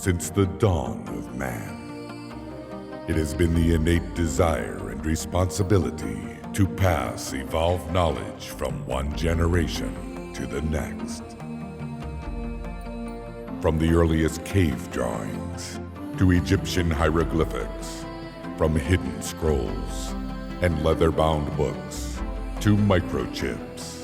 since the dawn of man. It has been the innate desire and responsibility to pass evolved knowledge from one generation to the next. From the earliest cave drawings to Egyptian hieroglyphics, from hidden scrolls and leather-bound books to microchips,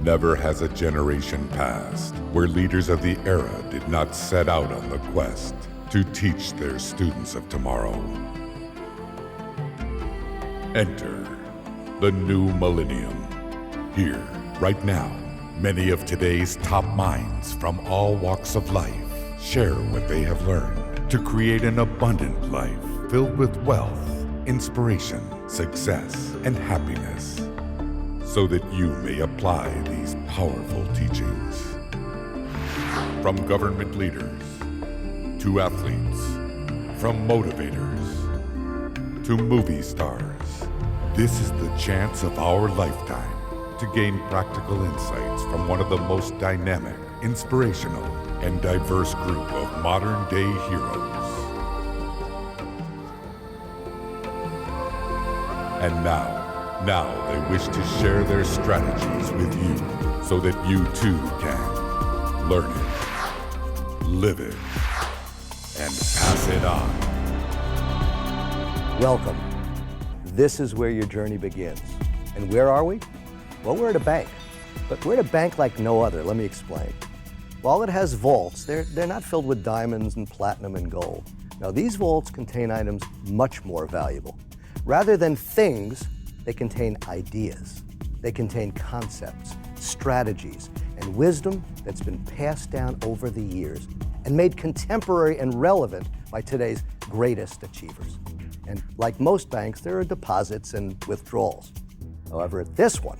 never has a generation passed where leaders of the era did not set out on the quest to teach their students of tomorrow. Enter the new millennium. Here, right now, many of today's top minds from all walks of life share what they have learned to create an abundant life filled with wealth, inspiration, success, and happiness, so that you may apply these powerful teachings. From government leaders to athletes, from motivators to movie stars, this is the chance of our lifetime to gain practical insights from one of the most dynamic, inspirational, and diverse group of modern-day heroes. And now they wish to share their strategies with you so that you too can learn it, live it, and pass it on. Welcome. This is where your journey begins. And where are we? Well, we're at a bank, but we're at a bank like no other. Let me explain. While it has vaults, they're not filled with diamonds and platinum and gold. Now, these vaults contain items much more valuable. Rather than things, they contain ideas. They contain concepts, strategies, and wisdom that's been passed down over the years and made contemporary and relevant by today's greatest achievers. And like most banks, there are deposits and withdrawals. However, at this one,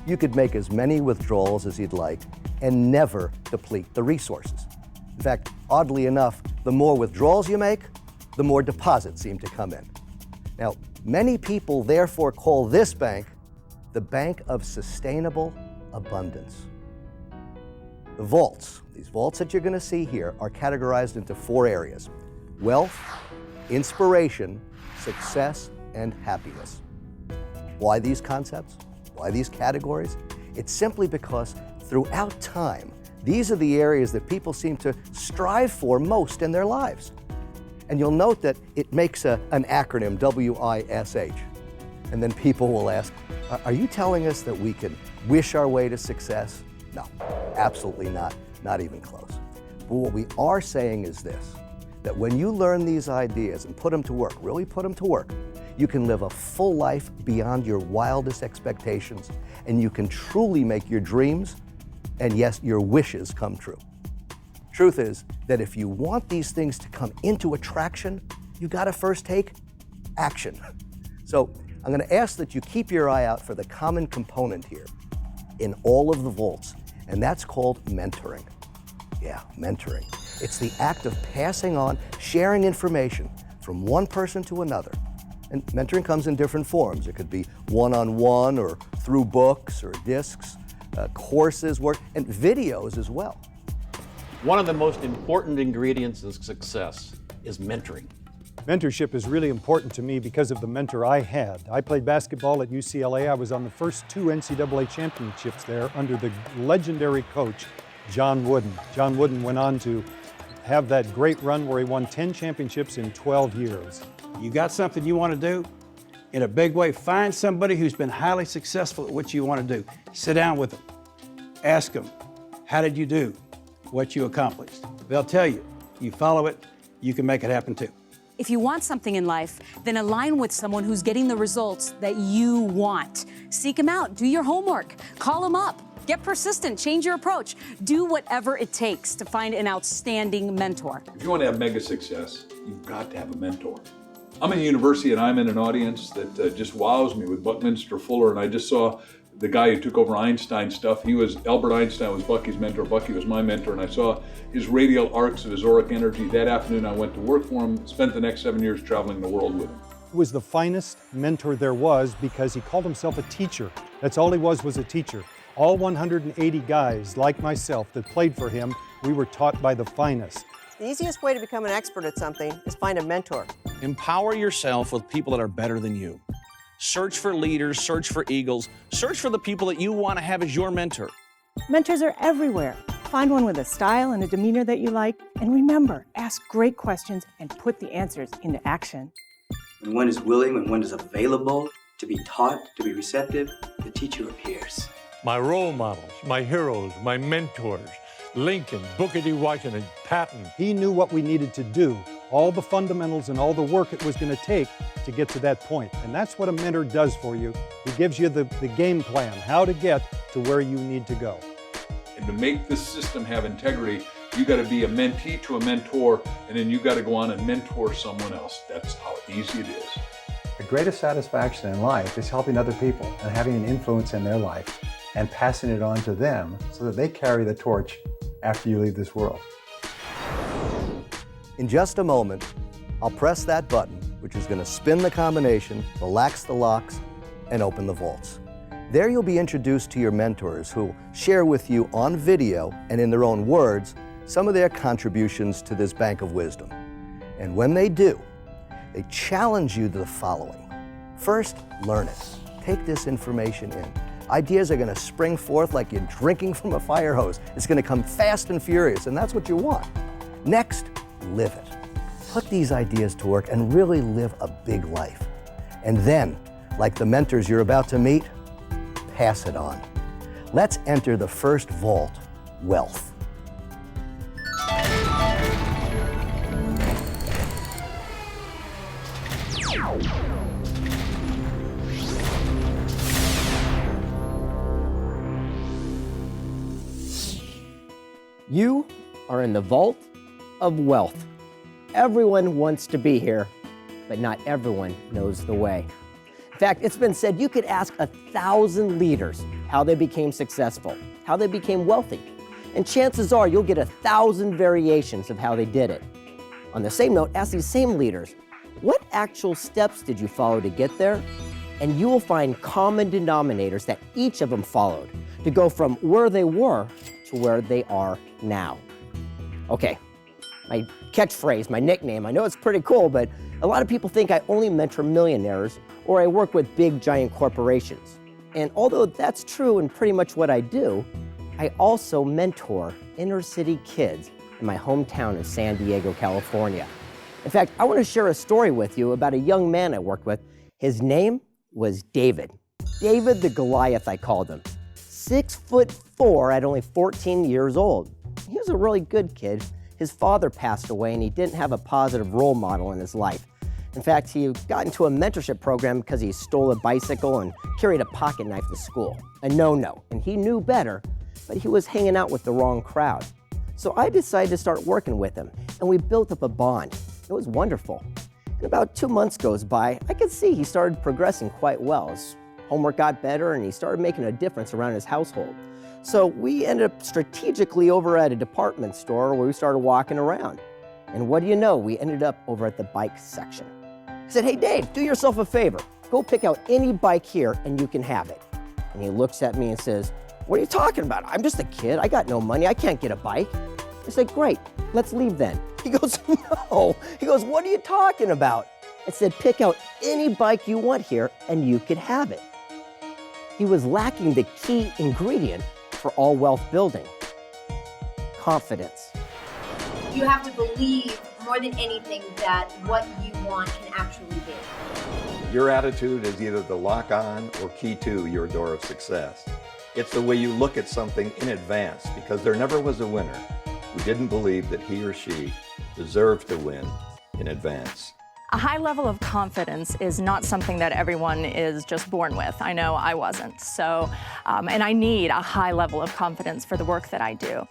you could make as many withdrawals as you'd like and never deplete the resources. In fact, oddly enough, the more withdrawals you make, the more deposits seem to come in. Now, many people therefore call this bank the Bank of Sustainable Abundance. The vaults, these vaults that you're going to see here, are categorized into 4 areas: wealth, inspiration, success, and happiness. Why these concepts? Why these categories? It's simply because throughout time, these are the areas that people seem to strive for most in their lives. And you'll note that it makes an acronym, WISH. And then people will ask, are you telling us that we can wish our way to success? No, absolutely not, not even close. But what we are saying is this, that when you learn these ideas and put them to work, really put them to work, you can live a full life beyond your wildest expectations, and you can truly make your dreams and yes, your wishes come true. Truth is that if you want these things to come into attraction, you gotta first take action. So I'm gonna ask that you keep your eye out for the common component here in all of the vaults, and that's called mentoring. Yeah, mentoring. It's the act of passing on, sharing information from one person to another. And mentoring comes in different forms. It could be one-on-one or through books or discs, courses, work, and videos as well. One of the most important ingredients of success is mentoring. Mentorship is really important to me because of the mentor I had. I played basketball at UCLA. I was on the first 2 NCAA championships there under the legendary coach, John Wooden. John Wooden went on to have that great run where he won 10 championships in 12 years. You got something you want to do in a big way, find somebody who's been highly successful at what you want to do. Sit down with them. Ask them, how did you do what you accomplished? They'll tell you. You follow it, you can make it happen too. If you want something in life, then align with someone who's getting the results that you want. Seek them out, do your homework, call them up, get persistent, change your approach. Do whatever it takes to find an outstanding mentor. If you want to have mega success, you've got to have a mentor. I'm in a university and I'm in an audience that just wows me with Buckminster Fuller, and I just saw the guy who took over Einstein stuff. Albert Einstein was Bucky's mentor, Bucky was my mentor, and I saw his radial arcs of his auric energy. That afternoon I went to work for him, spent the next 7 years traveling the world with him. He was the finest mentor there was because he called himself a teacher. That's all he was a teacher. All 180 guys like myself that played for him, we were taught by the finest. The easiest way to become an expert at something is find a mentor. Empower yourself with people that are better than you. Search for leaders, search for eagles, search for the people that you want to have as your mentor. Mentors are everywhere. Find one with a style and a demeanor that you like. And remember, ask great questions and put the answers into action. When one is willing, when one is available to be taught, to be receptive, the teacher appears. My role models, my heroes, my mentors, Lincoln, Booker T. Washington, Patton. He knew what we needed to do, all the fundamentals and all the work it was going to take to get to that point. And that's what a mentor does for you. He gives you the game plan, how to get to where you need to go. And to make this system have integrity, you got to be a mentee to a mentor, and then you got to go on and mentor someone else. That's how easy it is. The greatest satisfaction in life is helping other people and having an influence in their life and passing it on to them so that they carry the torch after you leave this world. In just a moment, I'll press that button, which is going to spin the combination, relax the locks, and open the vaults. There you'll be introduced to your mentors who share with you on video and in their own words some of their contributions to this bank of wisdom. And when they do, they challenge you to the following. First, learn it. Take this information in. Ideas are going to spring forth like you're drinking from a fire hose. It's going to come fast and furious, and that's what you want. Next, live it. Put these ideas to work and really live a big life. And then, like the mentors you're about to meet, pass it on. Let's enter the first vault, wealth. You are in the vault of wealth. Everyone wants to be here, but not everyone knows the way. In fact, it's been said you could ask 1,000 leaders how they became successful, how they became wealthy, and chances are you'll get 1,000 variations of how they did it. On the same note, ask these same leaders, what actual steps did you follow to get there? And you will find common denominators that each of them followed to go from where they were to where they are now. Okay, my catchphrase, my nickname, I know it's pretty cool, but a lot of people think I only mentor millionaires or I work with big giant corporations. And although that's true and pretty much what I do, I also mentor inner city kids in my hometown of San Diego, California. In fact, I want to share a story with you about a young man I worked with. His name was David. David the Goliath, I called him. 6'4" at only 14 years old. He was a really good kid. His father passed away and he didn't have a positive role model in his life. In fact, he got into a mentorship program because he stole a bicycle and carried a pocket knife to school. A no-no, and he knew better, but he was hanging out with the wrong crowd. So I decided to start working with him, and we built up a bond. It was wonderful. And about 2 months goes by, I could see he started progressing quite well. His homework got better, and he started making a difference around his household. So we ended up strategically over at a department store where we started walking around. And what do you know? We ended up over at the bike section. I said, hey, Dave, do yourself a favor. Go pick out any bike here and you can have it. And he looks at me and says, what are you talking about? I'm just a kid. I got no money. I can't get a bike. I said, great, let's leave then. He goes, no. He goes, what are you talking about? I said, pick out any bike you want here and you could have it. He was lacking the key ingredient for all wealth building, confidence. You have to believe more than anything that what you want can actually be. Your attitude is either the lock on or key to your door of success. It's the way you look at something in advance, because there never was a winner who didn't believe that he or she deserved to win in advance. A high level of confidence is not something that everyone is just born with. I know I wasn't. So, and I need a high level of confidence for the work that I do.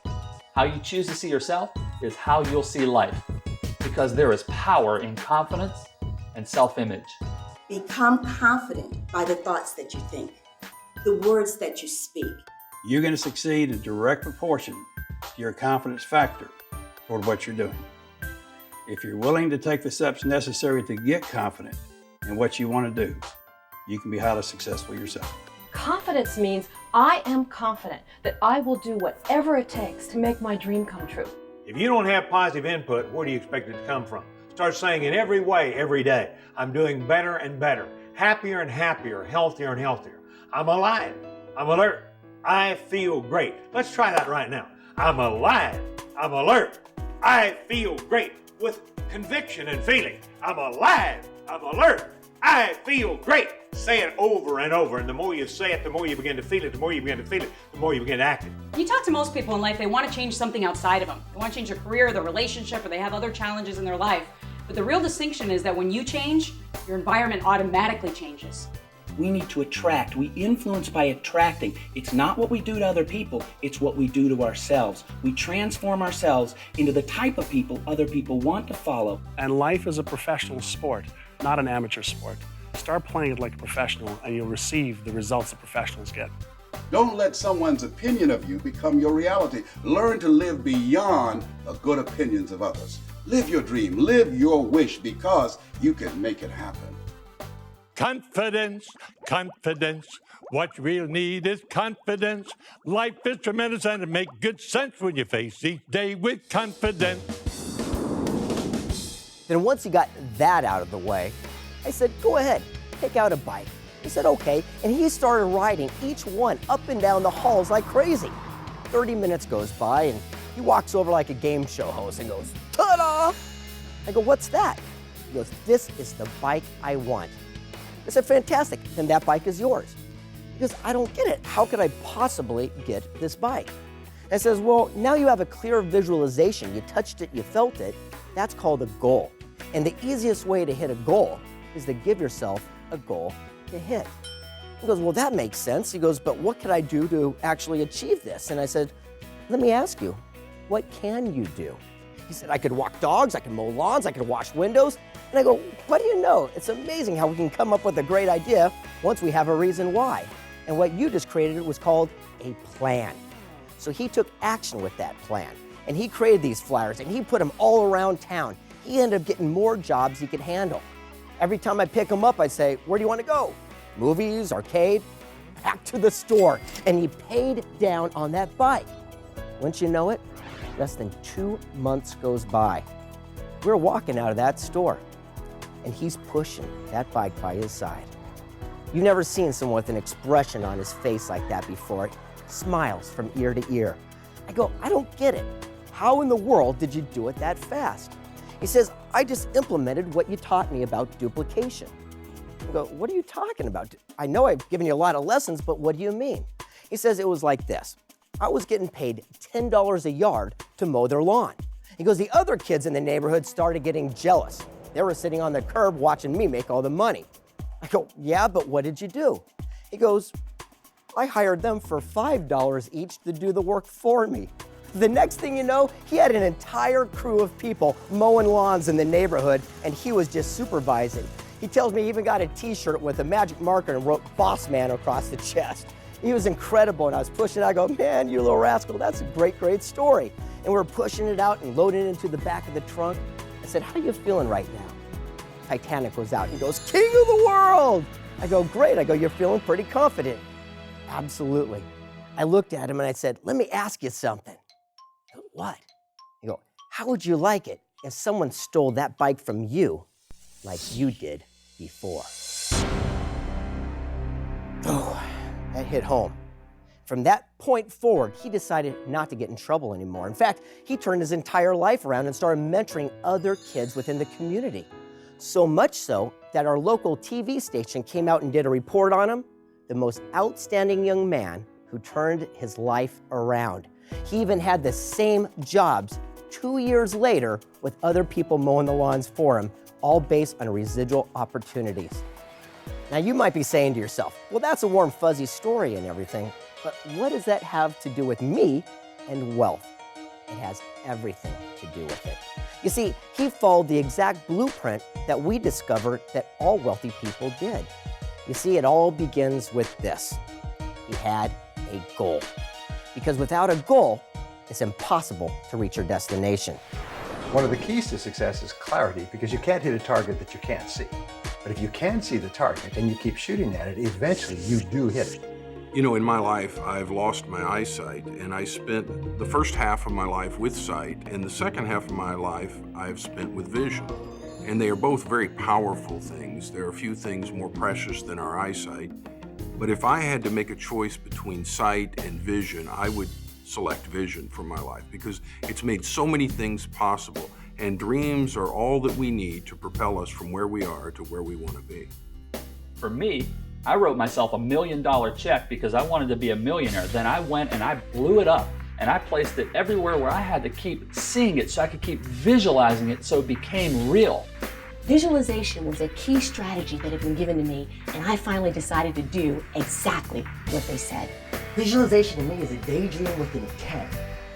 How you choose to see yourself is how you'll see life, because there is power in confidence and self-image. Become confident by the thoughts that you think, the words that you speak. You're going to succeed in direct proportion to your confidence factor toward what you're doing. If you're willing to take the steps necessary to get confident in what you want to do, you can be highly successful yourself. Confidence means I am confident that I will do whatever it takes to make my dream come true. If you don't have positive input, where do you expect it to come from? Start saying in every way, every day, I'm doing better and better, happier and happier, healthier and healthier. I'm alive. I'm alert. I feel great. Let's try that right now. I'm alive. I'm alert. I feel great with conviction and feeling. I'm alive. I'm alert. I feel great. Say it over and over, and the more you say it, the more you begin to feel it, the more you begin to feel it, the more you begin to act it. You talk to most people in life, they want to change something outside of them. They want to change their career, their relationship, or they have other challenges in their life. But the real distinction is that when you change, your environment automatically changes. We need to attract. We influence by attracting. It's not what we do to other people, it's what we do to ourselves. We transform ourselves into the type of people other people want to follow. And life is a professional sport, not an amateur sport. Start playing it like a professional and you'll receive the results that professionals get. Don't let someone's opinion of you become your reality. Learn to live beyond the good opinions of others. Live your dream, live your wish, because you can make it happen. Confidence, confidence. What we'll need is confidence. Life is tremendous and it makes good sense when you face each day with confidence. Then once he got that out of the way, I said, go ahead, pick out a bike. He said, okay, and he started riding each one up and down the halls like crazy. 30 minutes goes by and he walks over like a game show host and goes, ta-da! I go, what's that? He goes, this is the bike I want. I said, fantastic, then that bike is yours. He goes, I don't get it. How could I possibly get this bike? I says, well, now you have a clear visualization. You touched it, you felt it. That's called a goal. And the easiest way to hit a goal is to give yourself a goal to hit. He goes, well, that makes sense. He goes, but what could I do to actually achieve this? And I said, let me ask you, what can you do? He said, I could walk dogs, I could mow lawns, I could wash windows. And I go, what do you know? It's amazing how we can come up with a great idea once we have a reason why. And what you just created was called a plan. So he took action with that plan. And he created these flyers and he put them all around town. He ended up getting more jobs he could handle. Every time I pick him up, I'd say, where do you want to go? Movies, arcade? Back to the store. And he paid down on that bike. Wouldn't you know it? Less than 2 months goes by. We're walking out of that store, and he's pushing that bike by his side. You've never seen someone with an expression on his face like that before. Smiles from ear to ear. I go, I don't get it. How in the world did you do it that fast? He says, I just implemented what you taught me about duplication. I go, what are you talking about? I know I've given you a lot of lessons, but what do you mean? He says it was like this. I was getting paid $10 a yard to mow their lawn. He goes, the other kids in the neighborhood started getting jealous. They were sitting on the curb watching me make all the money. I go, yeah, but what did you do? He goes, I hired them for $5 each to do the work for me. The next thing you know, he had an entire crew of people mowing lawns in the neighborhood, and he was just supervising. He tells me he even got a t-shirt with a magic marker and wrote Boss Man across the chest. He was incredible, and I was pushing it. I go, man, you little rascal, that's a great, great story. And we're pushing it out and loading it into the back of the trunk. I said, how are you feeling right now? Titanic was out. He goes, king of the world. I go, great. I go, you're feeling pretty confident. Absolutely. I looked at him and I said, let me ask you something. He goes, what? I go, how would you like it if someone stole that bike from you like you did before? Oh, that hit home. From that point forward, he decided not to get in trouble anymore. In fact, he turned his entire life around and started mentoring other kids within the community. So much so that our local TV station came out and did a report on him, the most outstanding young man who turned his life around. He even had the same jobs 2 years later with other people mowing the lawns for him, all based on residual opportunities. Now you might be saying to yourself, well, that's a warm, fuzzy story and everything, but what does that have to do with me and wealth? It has everything to do with it. You see, he followed the exact blueprint that we discovered that all wealthy people did. You see, it all begins with this. He had a goal. Because without a goal, it's impossible to reach your destination. One of the keys to success is clarity, because you can't hit a target that you can't see. But if you can see the target and you keep shooting at it, eventually you do hit it. You know, in my life, I've lost my eyesight, and I spent the first half of my life with sight, and the second half of my life I've spent with vision. And they are both very powerful things. There are few things more precious than our eyesight. But if I had to make a choice between sight and vision, I would select vision for my life because it's made so many things possible, and dreams are all that we need to propel us from where we are to where we want to be. For me, I wrote myself $1 million check because I wanted to be a millionaire. Then I went and I blew it up and I placed it everywhere where I had to keep seeing it so I could keep visualizing it so it became real. Visualization was a key strategy that had been given to me, and I finally decided to do exactly what they said. Visualization to me is a daydream with intent.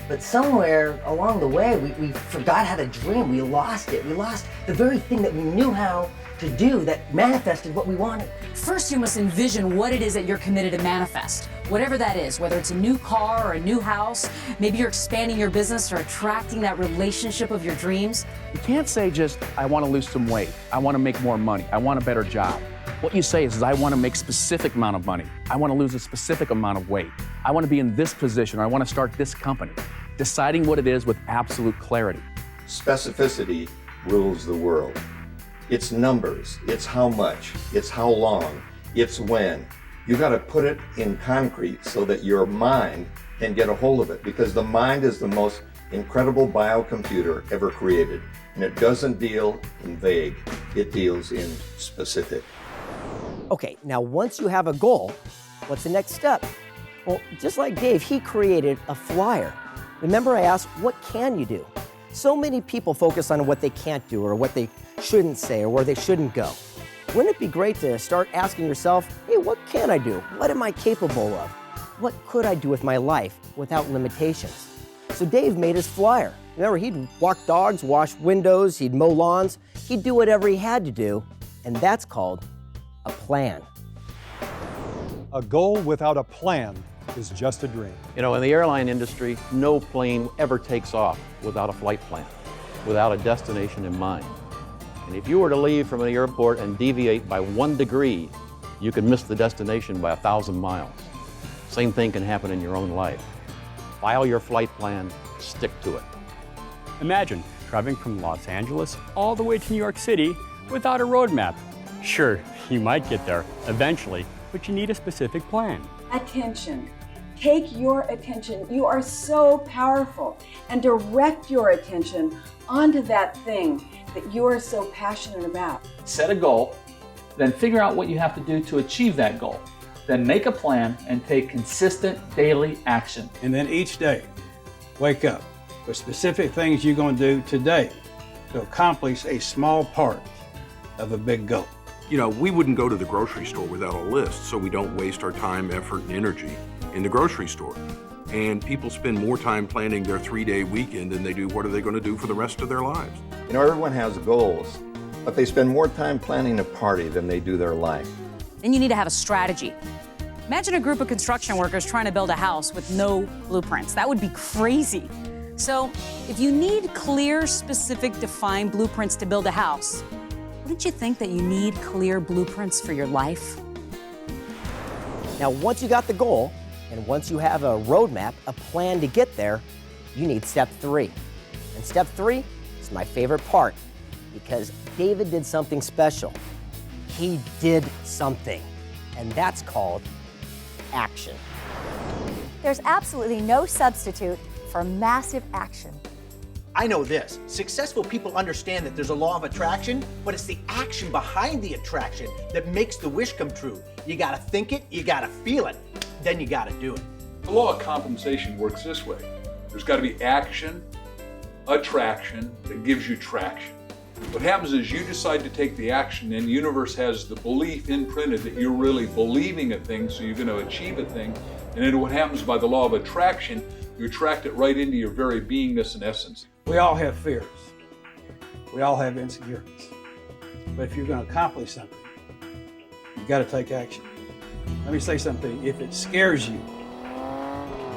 But somewhere along the way, we forgot how to dream. We lost it. We lost the very thing that we knew how to do that manifested what we wanted. First, you must envision what it is that you're committed to manifest. Whatever that is, whether it's a new car or a new house, maybe you're expanding your business or attracting that relationship of your dreams. You can't say just, I want to lose some weight, I want to make more money, I want a better job. What you say is I want to make a specific amount of money, I want to lose a specific amount of weight, I want to be in this position, or I want to start this company. Deciding what it is with absolute clarity. Specificity rules the world. It's numbers, it's how much, it's how long, it's when. You got to put it in concrete so that your mind can get a hold of it, because the mind is the most incredible biocomputer ever created. And it doesn't deal in vague, it deals in specific. Okay, now once you have a goal, what's the next step? Well, just like Dave, he created a flyer. Remember I asked, what can you do? So many people focus on what they can't do or what they shouldn't say or where they shouldn't go. Wouldn't it be great to start asking yourself, hey, what can I do? What am I capable of? What could I do with my life without limitations? So Dave made his flyer. Remember, he'd walk dogs, wash windows, he'd mow lawns, he'd do whatever he had to do, and that's called a plan. A goal without a plan is just a dream. You know, in the airline industry, no plane ever takes off without a flight plan, without a destination in mind. And if you were to leave from the airport and deviate by 1 degree, you could miss the destination by 1,000 miles. Same thing can happen in your own life. File your flight plan, stick to it. Imagine driving from Los Angeles all the way to New York City without a road map. Sure, you might get there eventually, but you need a specific plan. Attention. Take your attention. You are so powerful, and direct your attention onto that thing that you are so passionate about. Set a goal, then figure out what you have to do to achieve that goal. Then make a plan and take consistent daily action. And then each day, wake up with specific things you're going to do today to accomplish a small part of a big goal. You know, we wouldn't go to the grocery store without a list, so we don't waste our time, effort, and energy in the grocery store. And people spend more time planning their 3-day weekend than they do what are they going to do for the rest of their lives. You know, everyone has goals, but they spend more time planning a party than they do their life. Then you need to have a strategy. Imagine a group of construction workers trying to build a house with no blueprints. That would be crazy. So if you need clear, specific, defined blueprints to build a house, wouldn't you think that you need clear blueprints for your life? Now, once you got the goal, and once you have a roadmap, a plan to get there, you need step 3. And step 3 is my favorite part, because David did something special. He did something, and that's called action. There's absolutely no substitute for massive action. I know this. Successful people understand that there's a law of attraction, but it's the action behind the attraction that makes the wish come true. You gotta think it, you gotta feel it, then you gotta do it. The law of compensation works this way. There's got to be action, attraction that gives you traction. What happens is you decide to take the action, and the universe has the belief imprinted that you're really believing a thing, so you're going to achieve a thing. And then what happens by the law of attraction, you attract it right into your very beingness and essence. We all have fears. We all have insecurities. But if you're going to accomplish something, you got to take action. Let me say something. If it scares you,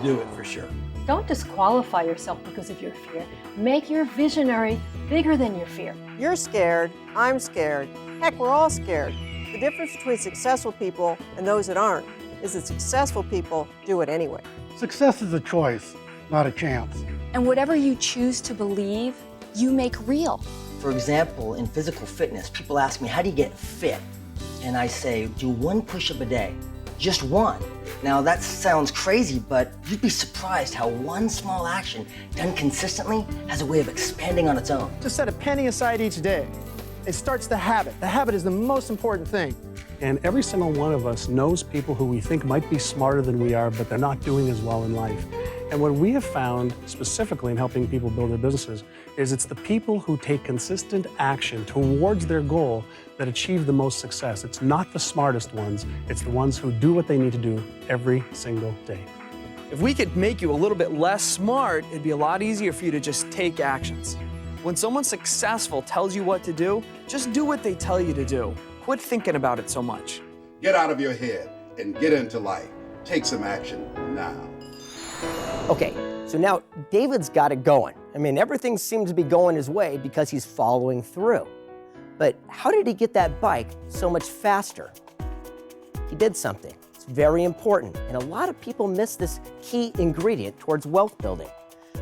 do it for sure. Don't disqualify yourself because of your fear. Make your visionary bigger than your fear. You're scared, I'm scared. Heck, we're all scared. The difference between successful people and those that aren't is that successful people do it anyway. Success is a choice, not a chance. And whatever you choose to believe, you make real. For example, in physical fitness, people ask me, how do you get fit? And I say, do 1 push-up a day. Just 1. Now that sounds crazy, but you'd be surprised how 1 small action done consistently has a way of expanding on its own. Just set a penny aside each day. It starts the habit. The habit is the most important thing. And every single one of us knows people who we think might be smarter than we are, but they're not doing as well in life. And what we have found, specifically in helping people build their businesses, is it's the people who take consistent action towards their goal that achieve the most success. It's not the smartest ones, it's the ones who do what they need to do every single day. If we could make you a little bit less smart, it'd be a lot easier for you to just take actions. When someone successful tells you what to do, just do what they tell you to do. Quit thinking about it so much. Get out of your head and get into life. Take some action now. Okay, so now David's got it going. I mean, everything seems to be going his way because he's following through. But how did he get that bike so much faster? He did something. It's very important, and a lot of people miss this key ingredient towards wealth building.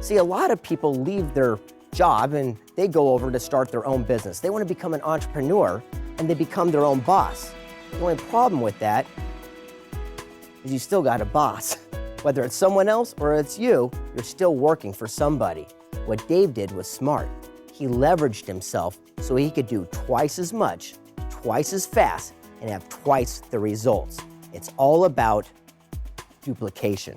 See, a lot of people leave their job and they go over to start their own business. They want to become an entrepreneur and they become their own boss. The only problem with that is you still got a boss. Whether it's someone else or it's you, you're still working for somebody. What Dave did was smart. He leveraged himself so he could do twice as much, twice as fast, and have twice the results. It's all about duplication.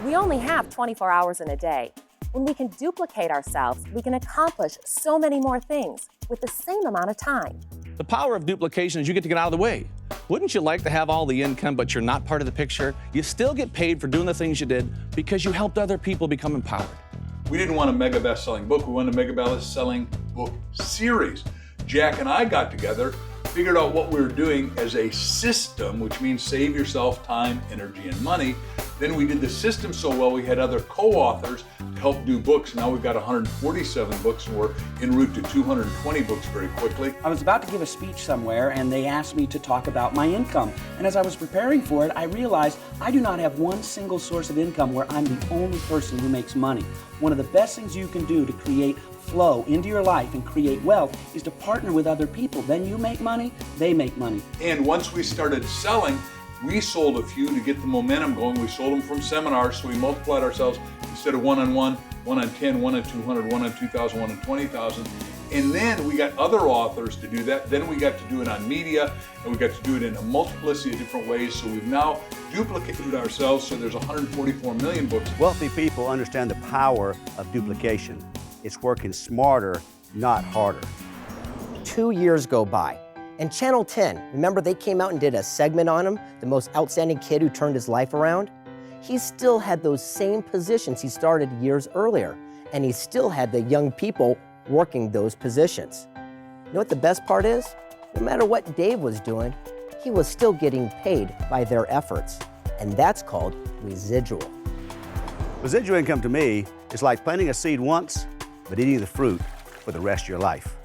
We only have 24 hours in a day. When we can duplicate ourselves, we can accomplish so many more things with the same amount of time. The power of duplication is you get to get out of the way. Wouldn't you like to have all the income, but you're not part of the picture? You still get paid for doing the things you did because you helped other people become empowered. We didn't want a mega best-selling book. We wanted a mega best-selling book series. Jack and I got together, figured out what we were doing as a system, which means save yourself time, energy, and money. Then we did the system so well, we had other co-authors to help do books. Now we've got 147 books, and we're en route to 220 books very quickly. I was about to give a speech somewhere, and they asked me to talk about my income. And as I was preparing for it, I realized I do not have one single source of income where I'm the only person who makes money. One of the best things you can do to create flow into your life and create wealth is to partner with other people. Then you make money, they make money. And once we started selling, we sold a few to get the momentum going. We sold them from seminars, so we multiplied ourselves instead of 1-on-1, 1-on-10, 1-on-200, 1-on-2,000, 1-on-20,000. And then we got other authors to do that. Then we got to do it on media, and we got to do it in a multiplicity of different ways. So we've now duplicated ourselves, so there's 144 million books. Wealthy people understand the power of duplication. It's working smarter, not harder. 2 years go by, and Channel 10, remember they came out and did a segment on him, the most outstanding kid who turned his life around? He still had those same positions he started years earlier, and he still had the young people working those positions. You know what the best part is? No matter what Dave was doing, he was still getting paid by their efforts, and that's called residual. Residual income to me is like planting a seed once, but eating the fruit for the rest of your life.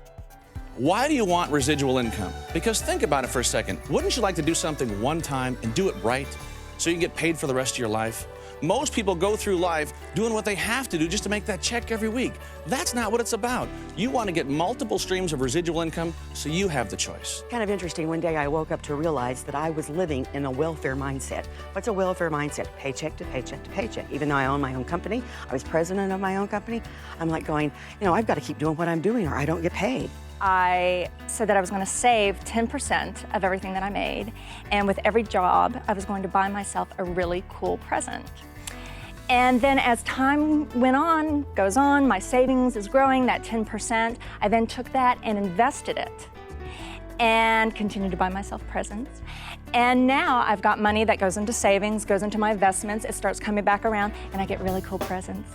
Why do you want residual income? Because think about it for a second. Wouldn't you like to do something one time and do it right so you can get paid for the rest of your life? Most people go through life doing what they have to do just to make that check every week. That's not what it's about. You want to get multiple streams of residual income, so you have the choice. Kind of interesting, one day I woke up to realize that I was living in a welfare mindset. What's a welfare mindset? Paycheck to paycheck to paycheck. Even though I own my own company, I was president of my own company, I'm like going, you know, I've got to keep doing what I'm doing or I don't get paid. I said that I was going to save 10% of everything that I made, and with every job, I was going to buy myself a really cool present. And then as time goes on, my savings is growing, that 10%. I then took that and invested it and continued to buy myself presents. And now I've got money that goes into savings, goes into my investments, it starts coming back around, and I get really cool presents.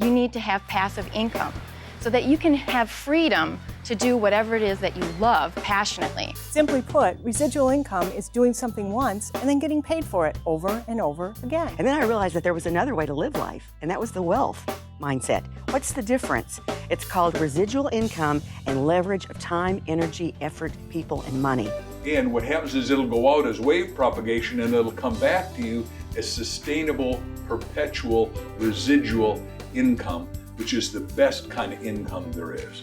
You need to have passive income so that you can have freedom to do whatever it is that you love passionately. Simply put, residual income is doing something once and then getting paid for it over and over again. And then I realized that there was another way to live life, and that was the wealth mindset. What's the difference? It's called residual income and leverage of time, energy, effort, people, and money. And what happens is it'll go out as wave propagation and it'll come back to you as sustainable, perpetual, residual income, which is the best kind of income there is.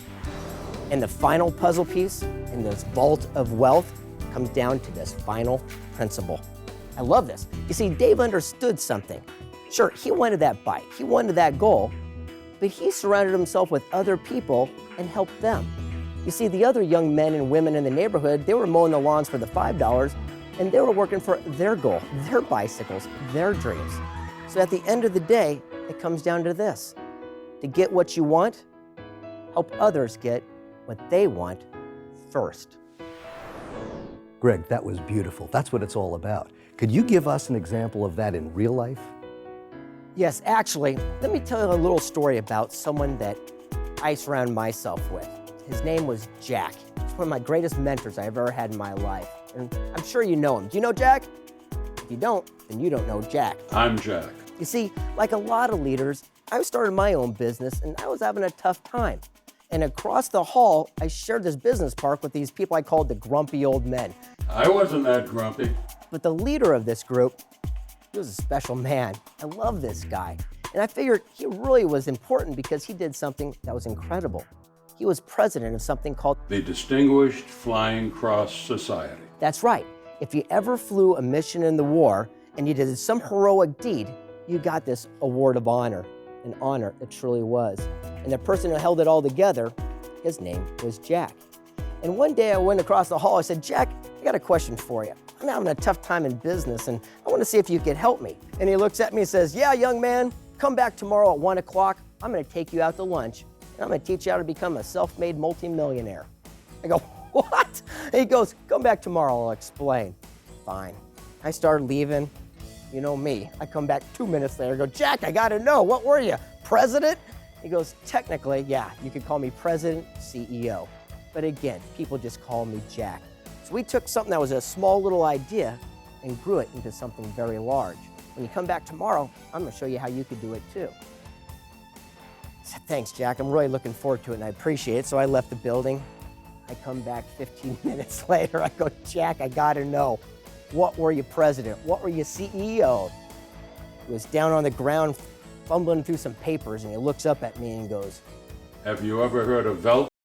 And the final puzzle piece in this vault of wealth comes down to this final principle. I love this. You see, Dave understood something. Sure, he wanted that bike, he wanted that goal, but he surrounded himself with other people and helped them. You see, the other young men and women in the neighborhood, they were mowing the lawns for the $5, and they were working for their goal, their bicycles, their dreams. So at the end of the day, it comes down to this. To get what you want, help others get what they want first. Greg, that was beautiful. That's what it's all about. Could you give us an example of that in real life? Yes, actually, let me tell you a little story about someone that I surround myself with. His name was Jack. He's one of my greatest mentors I've ever had in my life. And I'm sure you know him. Do you know Jack? If you don't, then you don't know Jack. I'm Jack. You see, like a lot of leaders, I started my own business and I was having a tough time. And across the hall, I shared this business park with these people I called the grumpy old men. I wasn't that grumpy. But the leader of this group, he was a special man. I love this guy. And I figured he really was important because he did something that was incredible. He was president of something called The Distinguished Flying Cross Society. That's right. If you ever flew a mission in the war and you did some heroic deed, you got this award of honor. An honor it truly was. And the person who held it all together, his name was Jack. And one day I went across the hall, I said, Jack, I got a question for you. I'm having a tough time in business and I want to see if you could help me. And he looks at me and says, yeah, young man, come back tomorrow at 1 o'clock. I'm going to take you out to lunch and I'm going to teach you how to become a self-made multimillionaire. I go, what? And he goes, come back tomorrow, I'll explain. Fine. I started leaving. You know me. I come back 2 minutes later, I go, Jack, I got to know, what were you, president? He goes, technically, yeah, you could call me president, CEO. But again, people just call me Jack. So we took something that was a small little idea and grew it into something very large. When you come back tomorrow, I'm going to show you how you could do it too. I said, thanks, Jack. I'm really looking forward to it and I appreciate it. So I left the building. I come back 15 minutes later. I go, Jack, I got to know. What were you president? What were you CEO? He was down on the ground fumbling through some papers and he looks up at me and goes, Have you ever heard of VELT?